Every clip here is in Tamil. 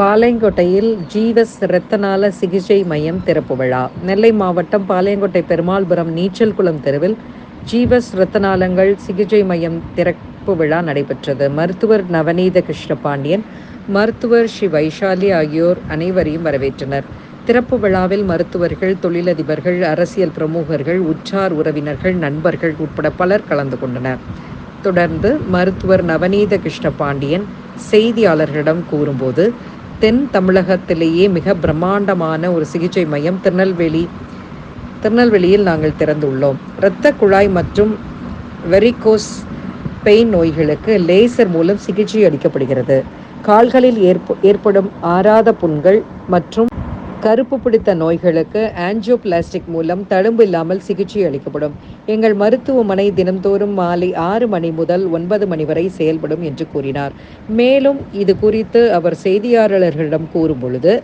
பாளையங்கோட்டையில் ஜீவஸ் இரத்தநாள சிகிச்சை மையம் திறப்பு விழா. நெல்லை மாவட்டம் பாளையங்கோட்டை பெருமாள்புரம் நீச்சல் குளம் தெருவில் ஜீவஸ் இரத்தநாளங்கள் சிகிச்சை மையம் திறப்பு விழா நடைபெற்றது. மருத்துவர் நவநீத கிருஷ்ணபாண்டியன், மருத்துவர் ஸ்ரீ வைஷாலி ஆகியோர் அனைவரையும் வரவேற்றனர். திறப்பு விழாவில் மருத்துவர்கள், தொழிலதிபர்கள், அரசியல் பிரமுகர்கள், உற்றார் உறவினர்கள், நண்பர்கள் உட்பட பலர் கலந்து கொண்டனர். தொடர்ந்து மருத்துவர் நவநீத கிருஷ்ணபாண்டியன் செய்தியாளர்களிடம் கூறும்போது, தென் தமிழகத்திலேயே மிக பிரம்மாண்டமான ஒரு சிகிச்சை மையம் திருநெல்வேலியில் நாங்கள் திறந்துள்ளோம். இரத்த குழாய் மற்றும் வெரிகோஸ் பெயின் நோய்களுக்கு லேசர் மூலம் சிகிச்சை அளிக்கப்படுகிறது. கால்களில் ஏற்படும் ஆறாத புண்கள் மற்றும் கருப்பு பிடித்த நோய்களுக்கு ஆஞ்சியோபிளாஸ்டிக் மூலம் தழும்பு இல்லாமல் சிகிச்சை அளிக்கப்படும். எங்கள் மருத்துவமனை தினம்தோறும் மாலை 6 மணி முதல் 9 மணி வரை செயல்படும் என்று கூறினார். மேலும் இது குறித்து அவர் செய்தியாளர்களிடம் கூறும்பொழுது,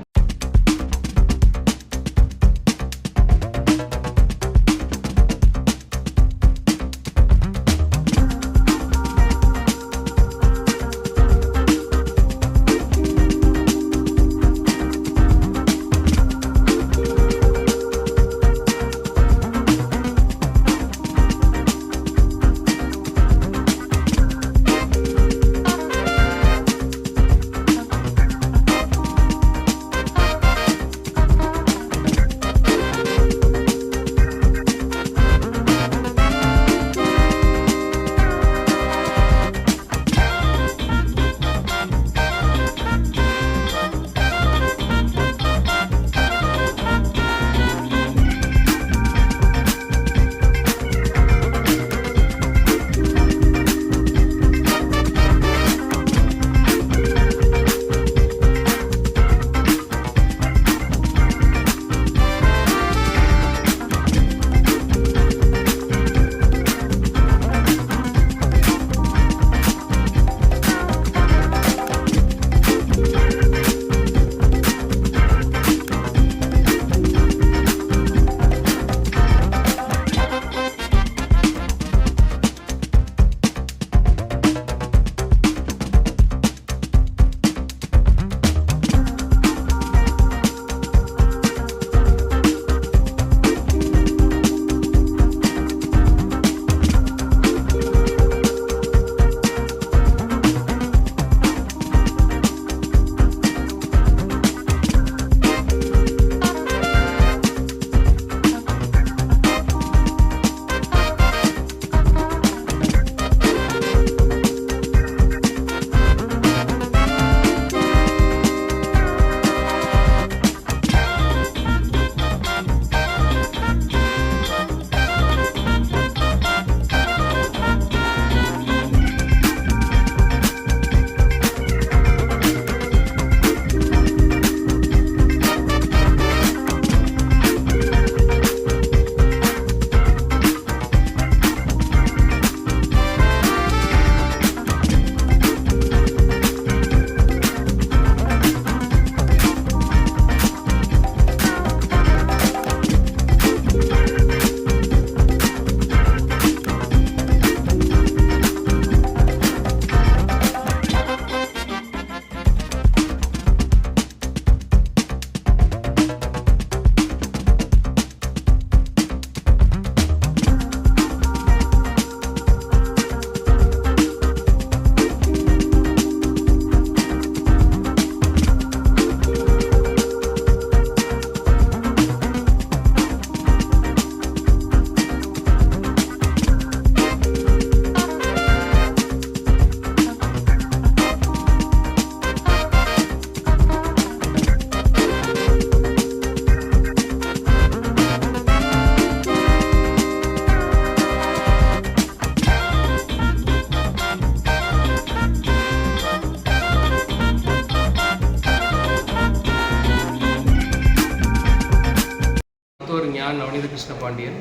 நான் நவநீத கிருஷ்ணபாண்டியன்.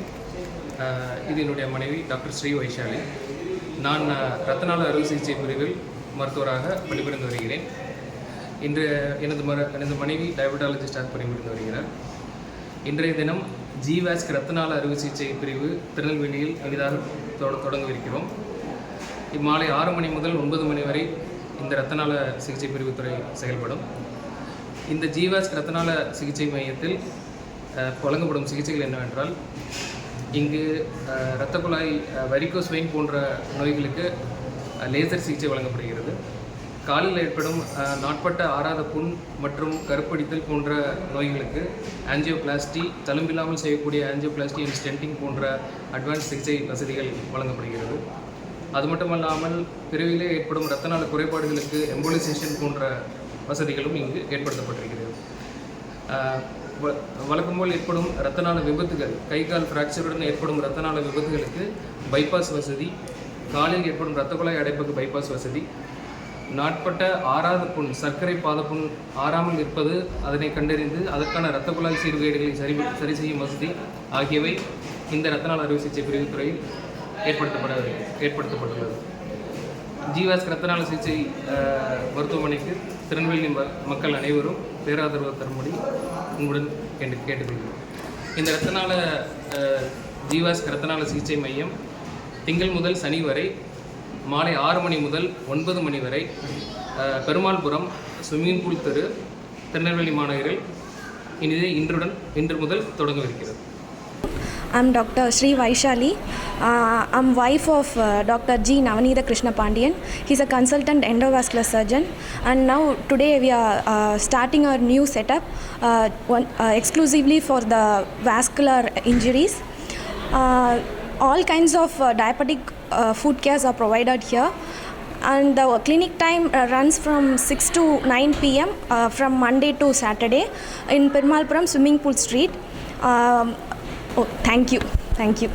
இது என்னுடைய மனைவி டாக்டர் ஸ்ரீ வைஷாலி. நான் இரத்தநாள அறுவை சிகிச்சை பிரிவில் மருத்துவராக பணிபுரிந்து வருகிறேன். இன்று எனது மனைவி டயபெட்டாலஜிஸ்டாக பணிபுரிந்து வருகிறார். இன்றைய தினம் ஜீவாஸ்க் இரத்தநாள அறுவை சிகிச்சை பிரிவு திருநெல்வேலியில் எளிதாக தொடங்கவிருக்கிறோம். இம்மாலை 6 மணி முதல் 9 மணி வரை இந்த இரத்தநாள சிகிச்சை பிரிவு துறை செயல்படும். இந்த ஜீவாஸ் ரத்தநாள சிகிச்சை மையத்தில் வழங்கப்படும் சிகிச்சைகள் என்னவென்றால், இங்கு இரத்த குழாய் வெரிகோஸ் வெயின் போன்ற நோய்களுக்கு லேசர் சிகிச்சை வழங்கப்படுகிறது. காலில் ஏற்படும் நாட்பட்ட ஆறாத புண் மற்றும் கருப்படித்தல் போன்ற நோய்களுக்கு ஆஞ்சியோபிளாஸ்டி, தழும்பில்லாமல் செய்யக்கூடிய ஆஞ்சியோபிளாஸ்டி அண்ட் ஸ்டென்டிங் போன்ற அட்வான்ஸ் சிகிச்சை வசதிகள் வழங்கப்படுகிறது. அது மட்டுமல்லாமல் பிறவிலே ஏற்படும் இரத்தநாள குறைபாடுகளுக்கு எம்போலிசேஷன் போன்ற வசதிகளும் இங்கு ஏற்படுத்தப்பட்டிருக்கிறது. வழக்கம்போல் ஏற்படும் இரத்தநாள விபத்துகள், கை கால் ஃப்ராக்சருடன் ஏற்படும் இரத்தநாள விபத்துகளுக்கு பைபாஸ் வசதி, காலில் ஏற்படும் இரத்த குழாய் அடைப்புக்கு பைபாஸ் வசதி, நாட்பட்ட ஆறாத புண், சர்க்கரை பாதப்புண் ஆறாமல் இருப்பது அதனை கண்டறிந்து அதற்கான இரத்த குழாய் சீர்கேடுகளை சரி செய்யும் வசதி ஆகியவை இந்த இரத்தநாள அறுவை சிகிச்சை பிரிவு துறையில் ஏற்படுத்தப்பட்டுள்ளது. ஜீவாஸ் இரத்தநாள சிகிச்சை மருத்துவமனைக்கு திருநெல்வேலி மக்கள் அனைவரும் பேராதரவு தரும்படி உங்களுடன் கேட்டுக்கொள்கிறோம். இந்த இரத்தநாள ஜீவாஸ் இரத்தநாள சிகிச்சை மையம் திங்கள் முதல் சனி வரை மாலை 6 மணி முதல் 9 மணி வரை பெருமாள்புரம் ஸ்விம்மிங் பூல் தெரு, திருநெல்வேலி மாநகரில் இன்று முதல் தொடங்கவிருக்கிறது. I'm Dr. Sri Vaishali. I'm wife of Dr. G. Navanitha Krishna Pandian. He's a consultant endovascular surgeon. And now today we are starting our new setup exclusively for the vascular injuries. All kinds of diabetic food cares are provided here. And the clinic time runs from 6 to 9 p.m. From Monday to Saturday in Perumalpuram Swimming Pool Street. Thank you.